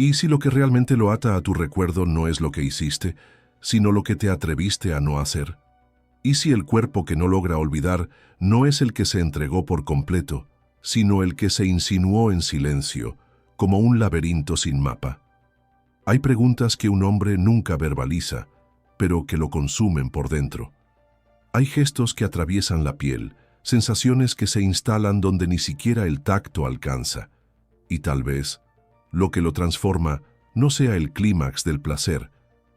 ¿Y si lo que realmente lo ata a tu recuerdo no es lo que hiciste, sino lo que te atreviste a no hacer? ¿Y si el cuerpo que no logra olvidar no es el que se entregó por completo, sino el que se insinuó en silencio, como un laberinto sin mapa? Hay preguntas que un hombre nunca verbaliza, pero que lo consumen por dentro. Hay gestos que atraviesan la piel, sensaciones que se instalan donde ni siquiera el tacto alcanza. Y tal vez, lo que lo transforma no sea el clímax del placer,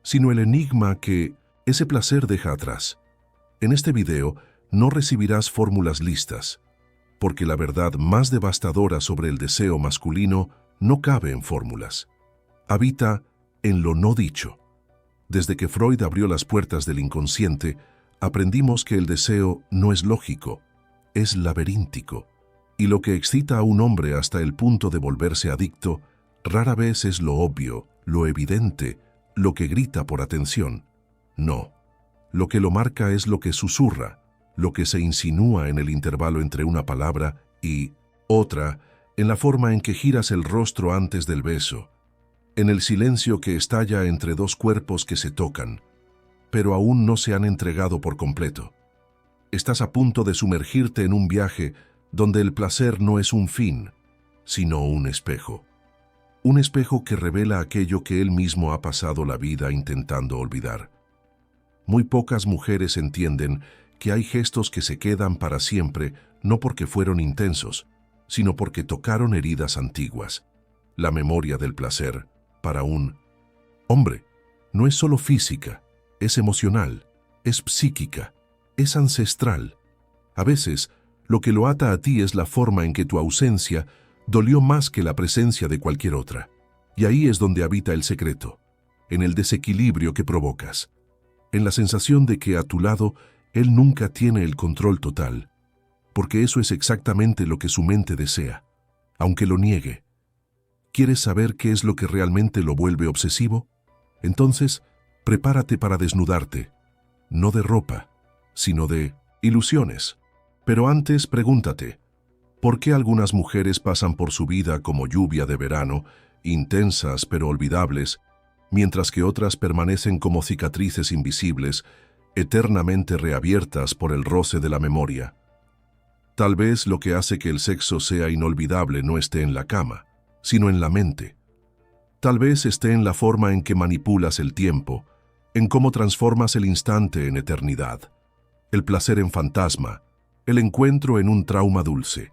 sino el enigma que ese placer deja atrás. En este video no recibirás fórmulas listas, porque la verdad más devastadora sobre el deseo masculino no cabe en fórmulas. Habita en lo no dicho. Desde que Freud abrió las puertas del inconsciente, aprendimos que el deseo no es lógico, es laberíntico, y lo que excita a un hombre hasta el punto de volverse adicto rara vez es lo obvio, lo evidente, lo que grita por atención. No, lo que lo marca es lo que susurra, lo que se insinúa en el intervalo entre una palabra y otra, en la forma en que giras el rostro antes del beso, en el silencio que estalla entre dos cuerpos que se tocan, pero aún no se han entregado por completo. Estás a punto de sumergirte en un viaje donde el placer no es un fin, sino un espejo. Un espejo que revela aquello que él mismo ha pasado la vida intentando olvidar. Muy pocas mujeres entienden que hay gestos que se quedan para siempre no porque fueron intensos, sino porque tocaron heridas antiguas. La memoria del placer, para un hombre, no es solo física, es emocional, es psíquica, es ancestral. A veces, lo que lo ata a ti es la forma en que tu ausencia dolió más que la presencia de cualquier otra. Y ahí es donde habita el secreto, en el desequilibrio que provocas, en la sensación de que a tu lado él nunca tiene el control total, porque eso es exactamente lo que su mente desea, aunque lo niegue. ¿Quieres saber qué es lo que realmente lo vuelve obsesivo? Entonces, prepárate para desnudarte, no de ropa, sino de ilusiones. Pero antes, pregúntate, ¿por qué algunas mujeres pasan por su vida como lluvia de verano, intensas pero olvidables, mientras que otras permanecen como cicatrices invisibles, eternamente reabiertas por el roce de la memoria? Tal vez lo que hace que el sexo sea inolvidable no esté en la cama, sino en la mente. Tal vez esté en la forma en que manipulas el tiempo, en cómo transformas el instante en eternidad, el placer en fantasma, el encuentro en un trauma dulce.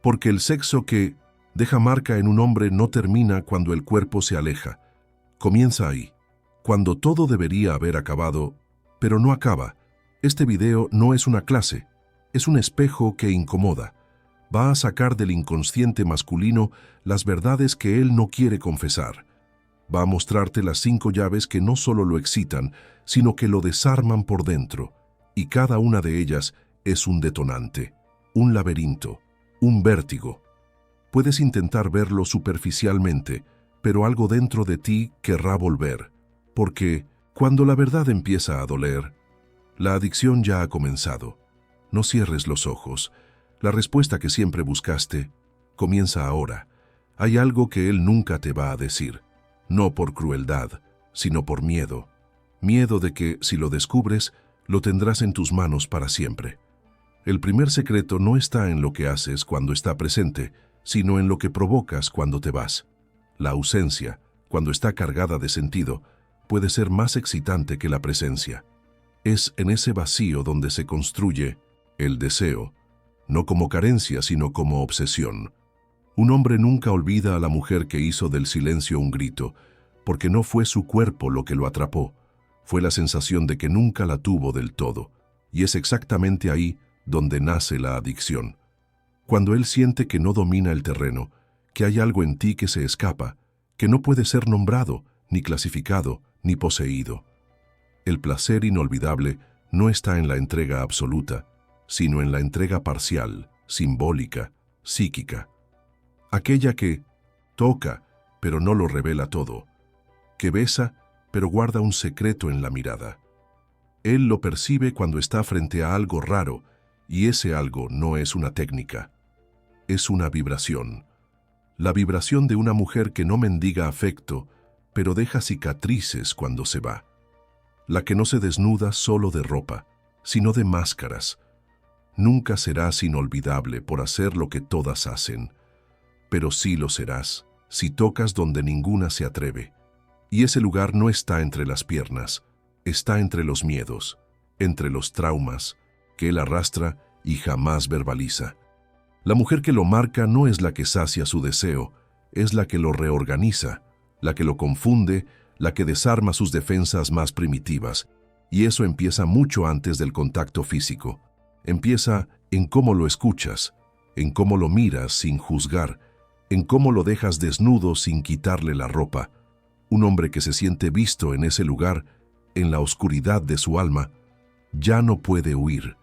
Porque el sexo que deja marca en un hombre no termina cuando el cuerpo se aleja. Comienza ahí, cuando todo debería haber acabado, pero no acaba. Este video no es una clase, es un espejo que incomoda. Va a sacar del inconsciente masculino las verdades que él no quiere confesar. Va a mostrarte las 5 llaves que no solo lo excitan, sino que lo desarman por dentro, y cada una de ellas es un detonante, un laberinto, un vértigo. Puedes intentar verlo superficialmente, pero algo dentro de ti querrá volver, porque cuando la verdad empieza a doler, la adicción ya ha comenzado. No cierres los ojos. La respuesta que siempre buscaste comienza ahora. Hay algo que él nunca te va a decir, no por crueldad, sino por miedo. Miedo de que, si lo descubres, lo tendrás en tus manos para siempre. El primer secreto no está en lo que haces cuando está presente, sino en lo que provocas cuando te vas. La ausencia, cuando está cargada de sentido, puede ser más excitante que la presencia. Es en ese vacío donde se construye el deseo, no como carencia, sino como obsesión. Un hombre nunca olvida a la mujer que hizo del silencio un grito, porque no fue su cuerpo lo que lo atrapó, fue la sensación de que nunca la tuvo del todo, y es exactamente ahí donde nace la adicción. Cuando él siente que no domina el terreno, que hay algo en ti que se escapa, que no puede ser nombrado, ni clasificado, ni poseído. El placer inolvidable no está en la entrega absoluta, sino en la entrega parcial, simbólica, psíquica. Aquella que toca, pero no lo revela todo, que besa, pero guarda un secreto en la mirada. Él lo percibe cuando está frente a algo raro, y ese algo no es una técnica, es una vibración. la vibración de una mujer que no mendiga afecto, pero deja cicatrices cuando se va. La que no se desnuda solo de ropa, sino de máscaras. Nunca serás inolvidable por hacer lo que todas hacen, pero sí lo serás si tocas donde ninguna se atreve. Y ese lugar no está entre las piernas, está entre los miedos, entre los traumas que él arrastra y jamás verbaliza. La mujer que lo marca no es la que sacia su deseo, es la que lo reorganiza, la que lo confunde, la que desarma sus defensas más primitivas. Y eso empieza mucho antes del contacto físico. Empieza en cómo lo escuchas, en cómo lo miras sin juzgar, en cómo lo dejas desnudo sin quitarle la ropa. Un hombre que se siente visto en ese lugar, en la oscuridad de su alma, ya no puede huir,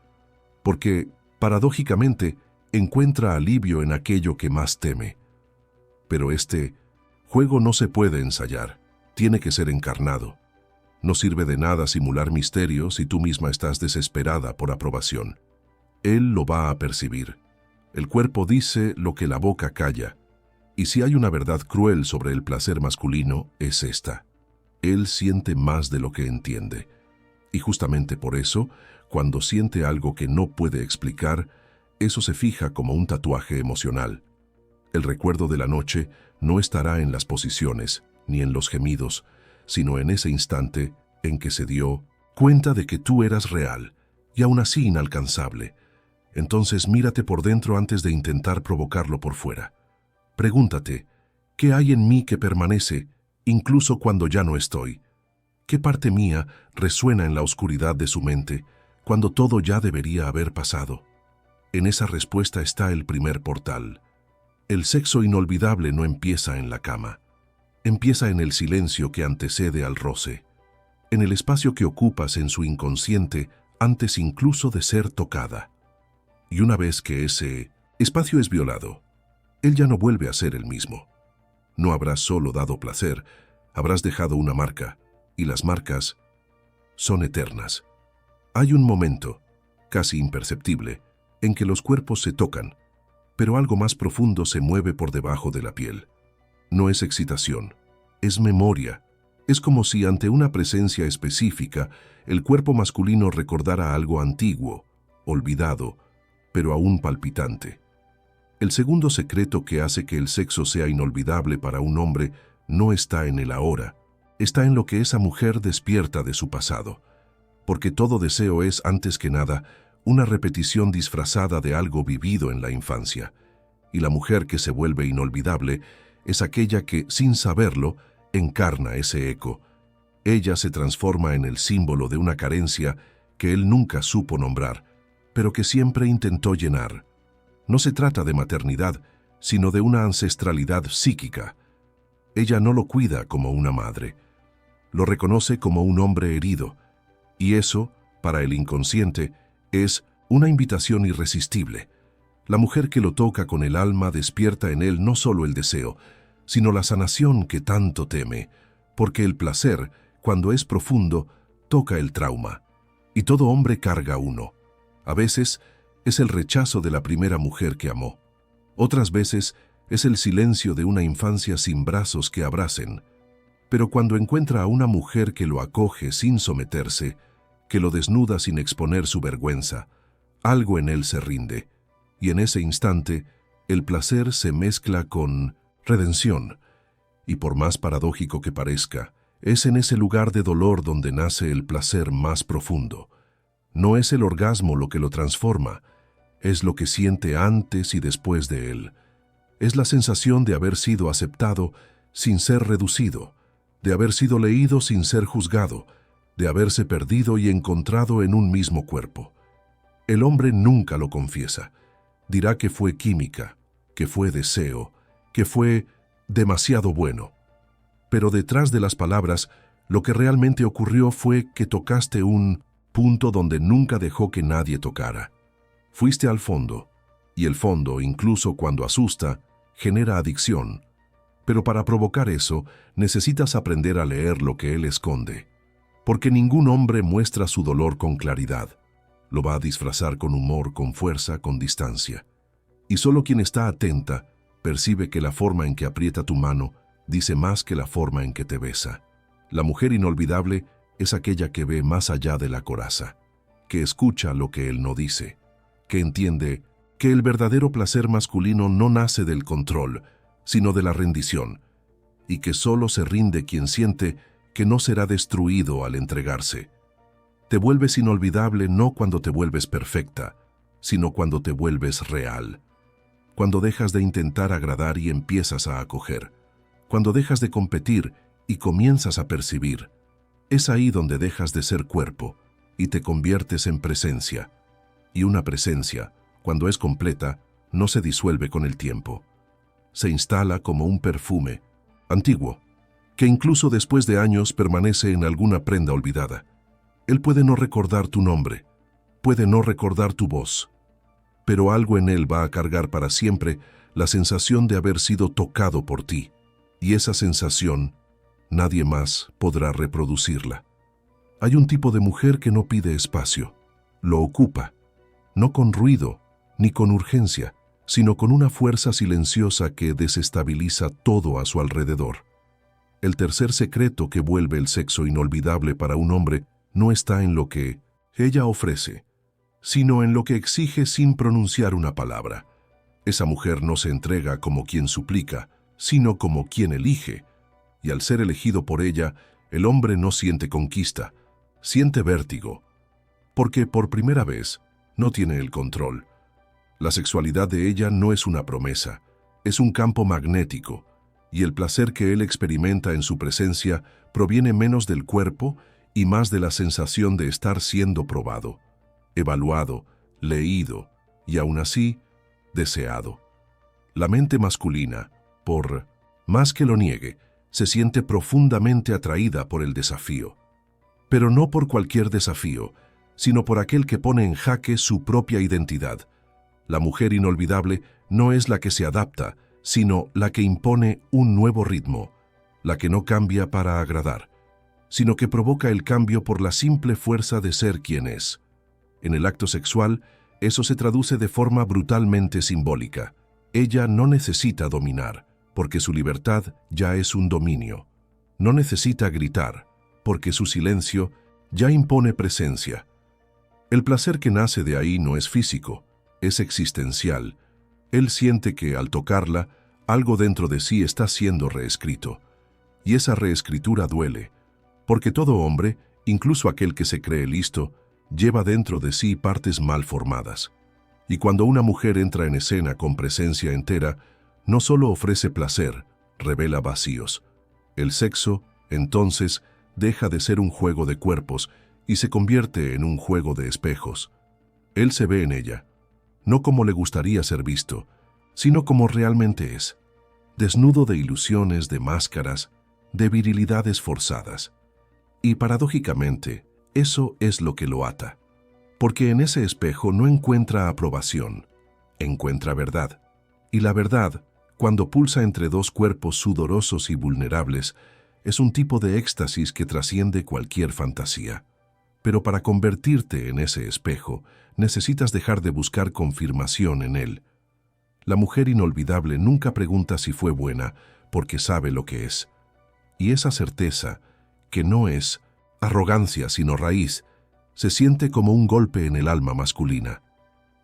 porque, paradójicamente, encuentra alivio en aquello que más teme. Pero este juego no se puede ensayar, tiene que ser encarnado. No sirve de nada simular misterios si tú misma estás desesperada por aprobación. Él lo va a percibir. El cuerpo dice lo que la boca calla. Y si hay una verdad cruel sobre el placer masculino, es esta. Él siente más de lo que entiende. Y justamente por eso, cuando siente algo que no puede explicar, eso se fija como un tatuaje emocional. El recuerdo de la noche no estará en las posiciones, ni en los gemidos, sino en ese instante en que se dio cuenta de que tú eras real, y aún así inalcanzable. Entonces mírate por dentro antes de intentar provocarlo por fuera. Pregúntate, ¿qué hay en mí que permanece, incluso cuando ya no estoy? ¿Qué parte mía resuena en la oscuridad de su mente, cuando todo ya debería haber pasado? En esa respuesta está el primer portal. El sexo inolvidable no empieza en la cama. Empieza en el silencio que antecede al roce, en el espacio que ocupas en su inconsciente antes incluso de ser tocada. Y una vez que ese espacio es violado, él ya no vuelve a ser el mismo. No habrás solo dado placer, habrás dejado una marca, y las marcas son eternas. Hay un momento, casi imperceptible, en que los cuerpos se tocan, pero algo más profundo se mueve por debajo de la piel. No es excitación, es memoria. Es como si ante una presencia específica, el cuerpo masculino recordara algo antiguo, olvidado, pero aún palpitante. El segundo secreto que hace que el sexo sea inolvidable para un hombre no está en el ahora, está en lo que esa mujer despierta de su pasado. Porque todo deseo es, antes que nada, una repetición disfrazada de algo vivido en la infancia. Y la mujer que se vuelve inolvidable es aquella que, sin saberlo, encarna ese eco. Ella se transforma en el símbolo de una carencia que él nunca supo nombrar, pero que siempre intentó llenar. No se trata de maternidad, sino de una ancestralidad psíquica. Ella no lo cuida como una madre, lo reconoce como un hombre herido, y eso, para el inconsciente, es una invitación irresistible. La mujer que lo toca con el alma despierta en él no solo el deseo, sino la sanación que tanto teme, porque el placer, cuando es profundo, toca el trauma, y todo hombre carga uno. A veces es el rechazo de la primera mujer que amó. Otras veces es el silencio de una infancia sin brazos que abracen. Pero cuando encuentra a una mujer que lo acoge sin someterse, que lo desnuda sin exponer su vergüenza, algo en él se rinde, y en ese instante el placer se mezcla con redención. Y por más paradójico que parezca, es en ese lugar de dolor donde nace el placer más profundo. No es el orgasmo lo que lo transforma, es lo que siente antes y después de él. Es la sensación de haber sido aceptado sin ser reducido, de haber sido leído sin ser juzgado, de haberse perdido y encontrado en un mismo cuerpo. El hombre nunca lo confiesa. Dirá que fue química, que fue deseo, que fue demasiado bueno. Pero detrás de las palabras, lo que realmente ocurrió fue que tocaste un punto donde nunca dejó que nadie tocara. Fuiste al fondo, y el fondo, incluso cuando asusta, genera adicción. Pero para provocar eso, necesitas aprender a leer lo que él esconde. Porque ningún hombre muestra su dolor con claridad. Lo va a disfrazar con humor, con fuerza, con distancia. Y solo quien está atenta Percibe que la forma en que aprieta tu mano dice más que la forma en que te besa. La mujer inolvidable es aquella que ve más allá de la coraza, que escucha lo que él no dice, que entiende que el verdadero placer masculino no nace del control, sino de la rendición, y que solo se rinde quien siente que no será destruido al entregarse. Te vuelves inolvidable no cuando te vuelves perfecta, sino cuando te vuelves real. Cuando dejas de intentar agradar y empiezas a acoger. Cuando dejas de competir y comienzas a percibir. Es ahí donde dejas de ser cuerpo y te conviertes en presencia. Y una presencia, cuando es completa, no se disuelve con el tiempo. Se instala como un perfume, antiguo, que incluso después de años permanece en alguna prenda olvidada. Él puede no recordar tu nombre, puede no recordar tu voz, pero algo en él va a cargar para siempre la sensación de haber sido tocado por ti, y esa sensación nadie más podrá reproducirla. Hay un tipo de mujer que no pide espacio, lo ocupa, no con ruido ni con urgencia, sino con una fuerza silenciosa que desestabiliza todo a su alrededor. El tercer secreto que vuelve el sexo inolvidable para un hombre no está en lo que ella ofrece, sino en lo que exige sin pronunciar una palabra. Esa mujer no se entrega como quien suplica, sino como quien elige, y al ser elegido por ella, el hombre no siente conquista, siente vértigo, porque por primera vez no tiene el control. La sexualidad de ella no es una promesa, es un campo magnético, y el placer que él experimenta en su presencia proviene menos del cuerpo y más de la sensación de estar siendo probado, evaluado, leído y aún así deseado. La mente masculina, por más que lo niegue, se siente profundamente atraída por el desafío, pero no por cualquier desafío, sino por aquel que pone en jaque su propia identidad. La mujer inolvidable no es la que se adapta, sino la que impone un nuevo ritmo, la que no cambia para agradar, sino que provoca el cambio por la simple fuerza de ser quien es. En el acto sexual, eso se traduce de forma brutalmente simbólica. Ella no necesita dominar, porque su libertad ya es un dominio. No necesita gritar, porque su silencio ya impone presencia. El placer que nace de ahí no es físico, es existencial. Él siente que, al tocarla, algo dentro de sí está siendo reescrito. Y esa reescritura duele, porque todo hombre, incluso aquel que se cree listo, lleva dentro de sí partes mal formadas. Y cuando una mujer entra en escena con presencia entera, no solo ofrece placer, revela vacíos. El sexo, entonces, deja de ser un juego de cuerpos y se convierte en un juego de espejos. Él se ve en ella, no como le gustaría ser visto, sino como realmente es, desnudo de ilusiones, de máscaras, de virilidades forzadas. Y paradójicamente, eso es lo que lo ata, porque en ese espejo no encuentra aprobación, encuentra verdad. Y la verdad, cuando pulsa entre dos cuerpos sudorosos y vulnerables, es un tipo de éxtasis que trasciende cualquier fantasía. Pero para convertirte en ese espejo, necesitas dejar de buscar confirmación en él. La mujer inolvidable nunca pregunta si fue buena, porque sabe lo que es. Y esa certeza, que no es arrogancia sino raíz, se siente como un golpe en el alma masculina.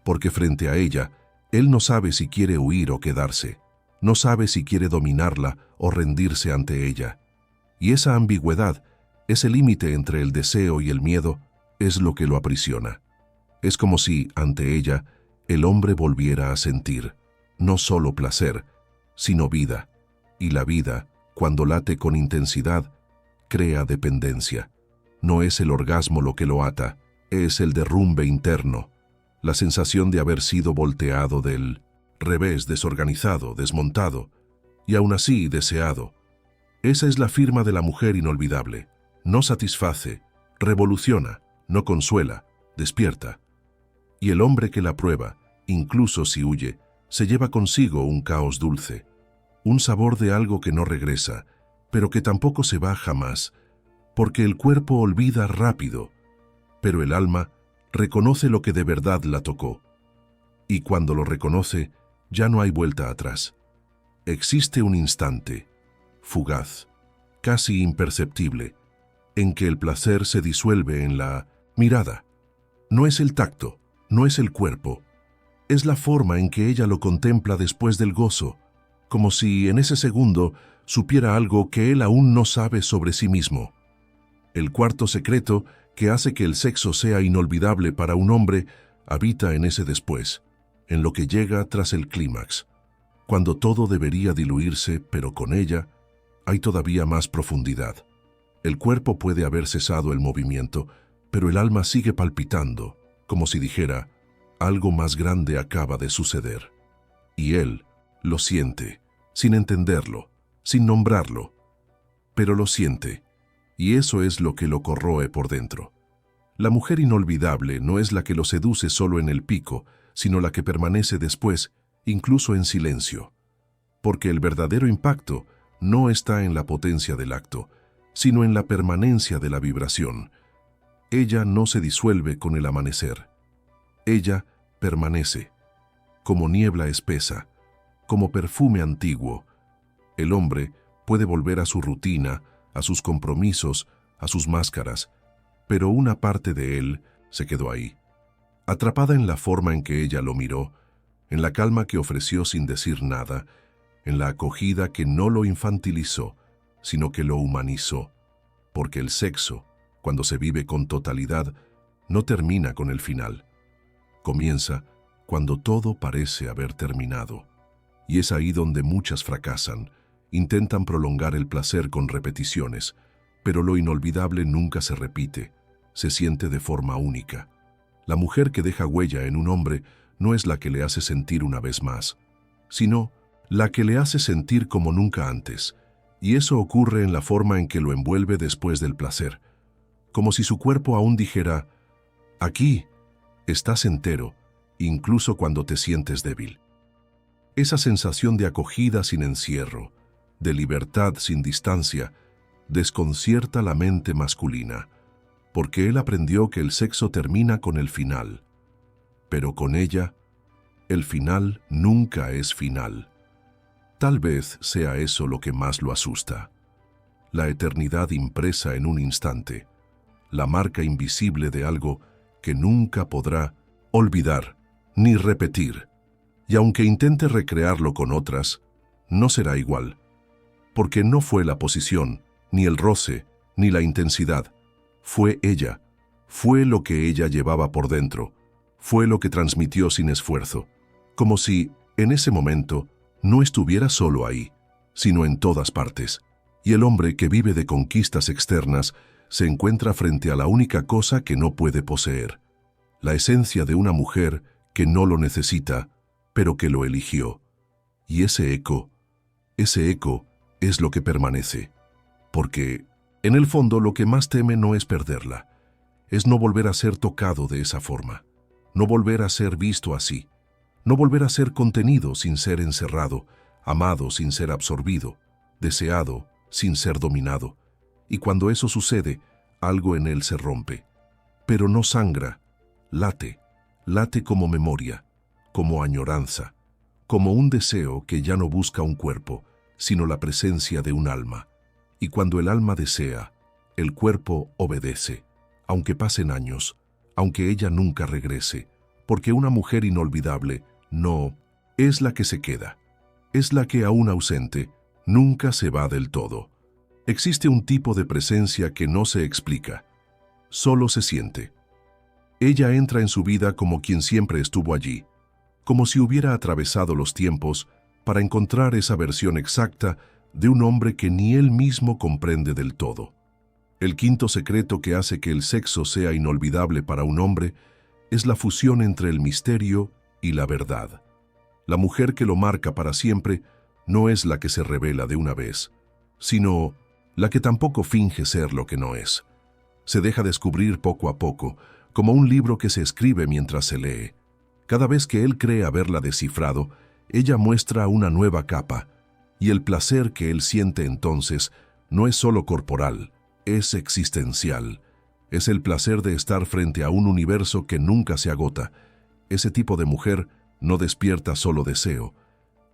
Porque frente a ella, él no sabe si quiere huir o quedarse, no sabe si quiere dominarla o rendirse ante ella. Y esa ambigüedad, ese límite entre el deseo y el miedo, es lo que lo aprisiona. Es como si, ante ella, el hombre volviera a sentir, no solo placer, sino vida. Y la vida, cuando late con intensidad, crea dependencia. No es el orgasmo lo que lo ata, es el derrumbe interno, la sensación de haber sido volteado del revés, desorganizado, desmontado, y aún así deseado. Esa es la firma de la mujer inolvidable. No satisface, revoluciona, no consuela, despierta. Y el hombre que la prueba, incluso si huye, se lleva consigo un caos dulce, un sabor de algo que no regresa, pero que tampoco se va jamás, porque el cuerpo olvida rápido, pero el alma reconoce lo que de verdad la tocó. Y cuando lo reconoce, ya no hay vuelta atrás. Existe un instante, fugaz, casi imperceptible, en que el placer se disuelve en la mirada. No es el tacto, no es el cuerpo, es la forma en que ella lo contempla después del gozo, como si en ese segundo supiera algo que él aún no sabe sobre sí mismo. El cuarto secreto que hace que el sexo sea inolvidable para un hombre habita en ese después, en lo que llega tras el clímax, cuando todo debería diluirse, pero con ella hay todavía más profundidad. El cuerpo puede haber cesado el movimiento, pero el alma sigue palpitando, como si dijera, algo más grande acaba de suceder. Y él lo siente, sin entenderlo, sin nombrarlo, pero lo siente, y eso es lo que lo corroe por dentro. La mujer inolvidable no es la que lo seduce solo en el pico, sino la que permanece después, incluso en silencio. Porque el verdadero impacto no está en la potencia del acto, sino en la permanencia de la vibración. Ella no se disuelve con el amanecer. Ella permanece, como niebla espesa, como perfume antiguo. El hombre puede volver a su rutina, a sus compromisos, a sus máscaras, pero una parte de él se quedó ahí, atrapada en la forma en que ella lo miró, en la calma que ofreció sin decir nada, en la acogida que no lo infantilizó, sino que lo humanizó, porque el sexo, cuando se vive con totalidad, no termina con el final. Comienza cuando todo parece haber terminado, y es ahí donde muchas fracasan, intentan prolongar el placer con repeticiones, pero lo inolvidable nunca se repite, se siente de forma única. La mujer que deja huella en un hombre no es la que le hace sentir una vez más, sino la que le hace sentir como nunca antes, y eso ocurre en la forma en que lo envuelve después del placer, como si su cuerpo aún dijera, aquí estás entero, incluso cuando te sientes débil. Esa sensación de acogida sin encierro, de libertad sin distancia, desconcierta la mente masculina, porque él aprendió que el sexo termina con el final. Pero con ella, el final nunca es final. Tal vez sea eso lo que más lo asusta. La eternidad impresa en un instante, la marca invisible de algo que nunca podrá olvidar ni repetir. Y aunque intente recrearlo con otras, no será igual, porque no fue la posición, ni el roce, ni la intensidad. Fue ella, fue lo que ella llevaba por dentro, fue lo que transmitió sin esfuerzo, como si, en ese momento, no estuviera solo ahí, sino en todas partes. Y el hombre que vive de conquistas externas se encuentra frente a la única cosa que no puede poseer, la esencia de una mujer que no lo necesita, pero que lo eligió. Y ese eco es lo que permanece, porque, en el fondo, lo que más teme no es perderla, es no volver a ser tocado de esa forma, no volver a ser visto así, no volver a ser contenido sin ser encerrado, amado sin ser absorbido, deseado sin ser dominado. Y cuando eso sucede, algo en él se rompe, pero no sangra, late como memoria, como añoranza, como un deseo que ya no busca un cuerpo, sino la presencia de un alma. Y cuando el alma desea, el cuerpo obedece, aunque pasen años, aunque ella nunca regrese, porque una mujer inolvidable no es la que se queda, es la que aún ausente, nunca se va del todo. Existe un tipo de presencia que no se explica, solo se siente. Ella entra en su vida como quien siempre estuvo allí, como si hubiera atravesado los tiempos para encontrar esa versión exacta de un hombre que ni él mismo comprende del todo. El quinto secreto que hace que el sexo sea inolvidable para un hombre es la fusión entre el misterio y la verdad. La mujer que lo marca para siempre no es la que se revela de una vez, sino la que tampoco finge ser lo que no es. Se deja descubrir poco a poco, como un libro que se escribe mientras se lee. Cada vez que él cree haberla descifrado, ella muestra una nueva capa, y el placer que él siente entonces no es solo corporal, es existencial. Es el placer de estar frente a un universo que nunca se agota. Ese tipo de mujer no despierta solo deseo,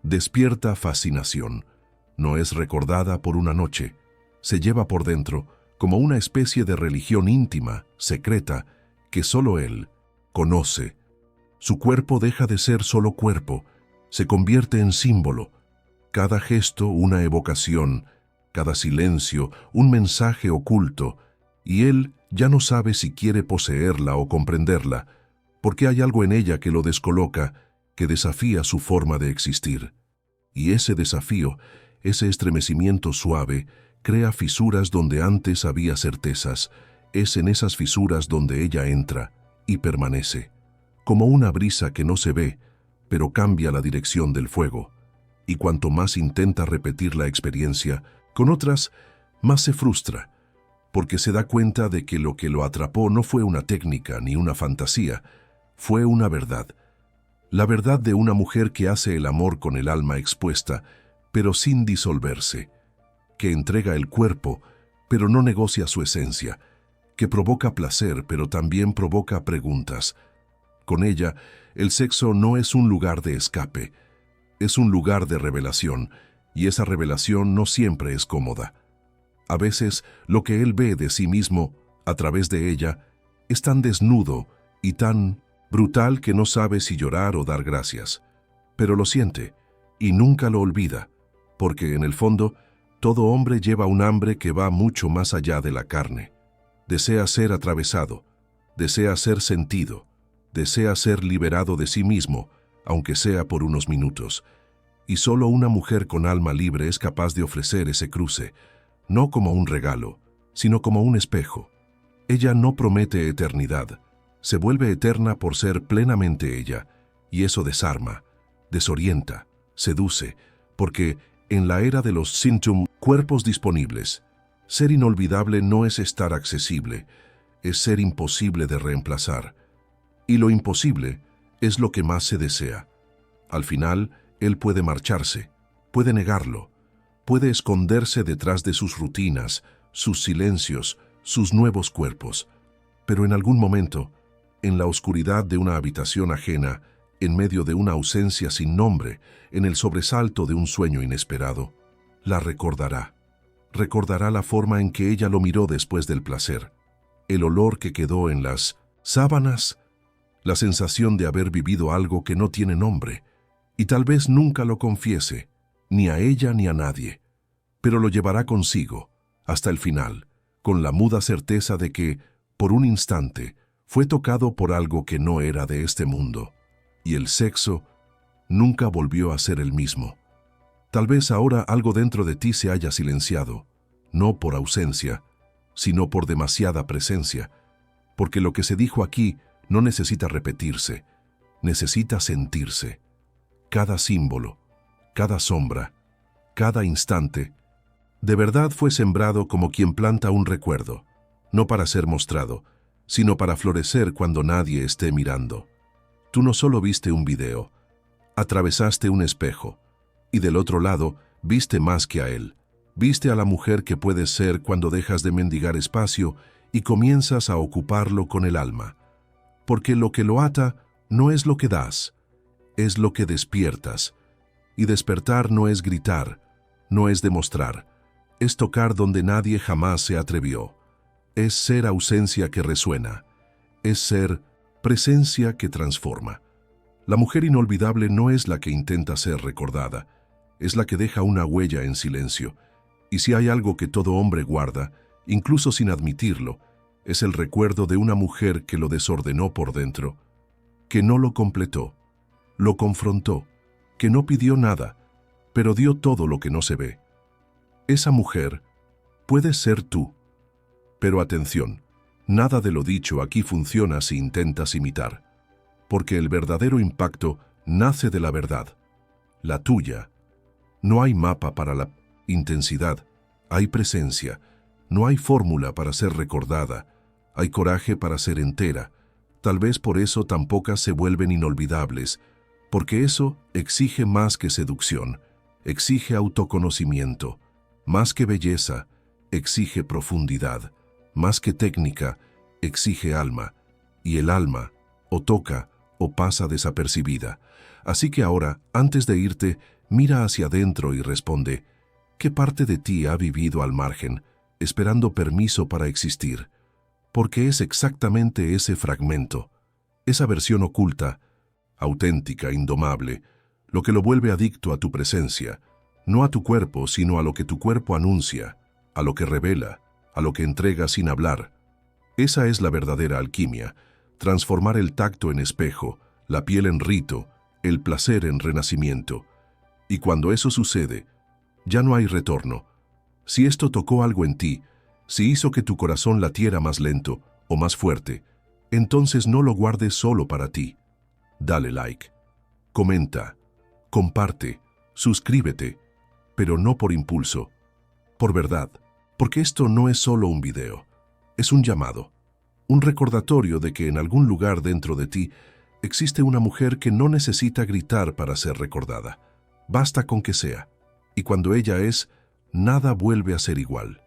Despierta fascinación. No es recordada por una noche. Se lleva por dentro como una especie de religión íntima, secreta, que solo él conoce. Su cuerpo deja de ser solo cuerpo, se convierte en símbolo. Cada gesto una evocación, cada silencio un mensaje oculto, y él ya no sabe si quiere poseerla o comprenderla, porque hay algo en ella que lo descoloca, que desafía su forma de existir. Y ese desafío, ese estremecimiento suave, crea fisuras donde antes había certezas. Es en esas fisuras donde ella entra y permanece, como una brisa que no se ve, pero cambia la dirección del fuego. Y cuanto más intenta repetir la experiencia, con otras, más se frustra, porque se da cuenta de que lo que lo atrapó no fue una técnica ni una fantasía, fue una verdad. La verdad de una mujer que hace el amor con el alma expuesta, pero sin disolverse, que entrega el cuerpo, pero no negocia su esencia, que provoca placer, pero también provoca preguntas. Con ella, el sexo no es un lugar de escape, es un lugar de revelación, y esa revelación no siempre es cómoda. A veces, lo que él ve de sí mismo, a través de ella, es tan desnudo y tan brutal que no sabe si llorar o dar gracias. Pero lo siente, y nunca lo olvida, porque en el fondo, todo hombre lleva un hambre que va mucho más allá de la carne. Desea ser atravesado, desea ser sentido, desea ser liberado de sí mismo, aunque sea por unos minutos. Y solo una mujer con alma libre es capaz de ofrecer ese cruce, no como un regalo, sino como un espejo. Ella no promete eternidad, se vuelve eterna por ser plenamente ella, y eso desarma, desorienta, seduce, porque en la era de los Sintum, cuerpos disponibles, ser inolvidable no es estar accesible, es ser imposible de reemplazar. Y lo imposible es lo que más se desea. Al final, él puede marcharse, puede negarlo, puede esconderse detrás de sus rutinas, sus silencios, sus nuevos cuerpos. Pero en algún momento, en la oscuridad de una habitación ajena, en medio de una ausencia sin nombre, en el sobresalto de un sueño inesperado, la recordará. Recordará la forma en que ella lo miró después del placer, el olor que quedó en las sábanas, la sensación de haber vivido algo que no tiene nombre, y tal vez nunca lo confiese, ni a ella ni a nadie, pero lo llevará consigo, hasta el final, con la muda certeza de que, por un instante, fue tocado por algo que no era de este mundo, y el sexo nunca volvió a ser el mismo. Tal vez ahora algo dentro de ti se haya silenciado, no por ausencia, sino por demasiada presencia, porque lo que se dijo aquí no necesita repetirse, necesita sentirse. Cada símbolo, cada sombra, cada instante, de verdad fue sembrado como quien planta un recuerdo, no para ser mostrado, sino para florecer cuando nadie esté mirando. Tú no solo viste un video, atravesaste un espejo, y del otro lado viste más que a él. Viste a la mujer que puedes ser cuando dejas de mendigar espacio y comienzas a ocuparlo con el alma. Porque lo que lo ata no es lo que das, es lo que despiertas. Y despertar no es gritar, no es demostrar, es tocar donde nadie jamás se atrevió. Es ser ausencia que resuena, es ser presencia que transforma. La mujer inolvidable no es la que intenta ser recordada, es la que deja una huella en silencio. Y si hay algo que todo hombre guarda, incluso sin admitirlo, es el recuerdo de una mujer que lo desordenó por dentro, que no lo completó, lo confrontó, que no pidió nada, pero dio todo lo que no se ve. Esa mujer puede ser tú. Pero atención, nada de lo dicho aquí funciona si intentas imitar, porque el verdadero impacto nace de la verdad, la tuya. No hay mapa para la intensidad, hay presencia, no hay fórmula para ser recordada, hay coraje para ser entera. Tal vez por eso tan pocas se vuelven inolvidables, porque eso exige más que seducción, exige autoconocimiento, más que belleza, exige profundidad. Más que técnica, exige alma, y el alma o toca o pasa desapercibida. Así que ahora, antes de irte, Mira hacia adentro y responde, ¿qué parte de ti ha vivido al margen, esperando permiso para existir? Porque es exactamente ese fragmento, esa versión oculta, auténtica, indomable, lo que lo vuelve adicto a tu presencia, no a tu cuerpo, sino a lo que tu cuerpo anuncia, a lo que revela, a lo que entrega sin hablar. Esa es la verdadera alquimia, transformar el tacto en espejo, la piel en rito, el placer en renacimiento. Y cuando eso sucede, ya no hay retorno. Si esto tocó algo en ti, si hizo que tu corazón latiera más lento o más fuerte, entonces no lo guardes solo para ti. Dale like, comenta, comparte, suscríbete, pero no por impulso, por verdad, porque esto no es solo un video, es un llamado, un recordatorio de que en algún lugar dentro de ti existe una mujer que no necesita gritar para ser recordada. Basta con que sea, y cuando ella es, nada vuelve a ser igual.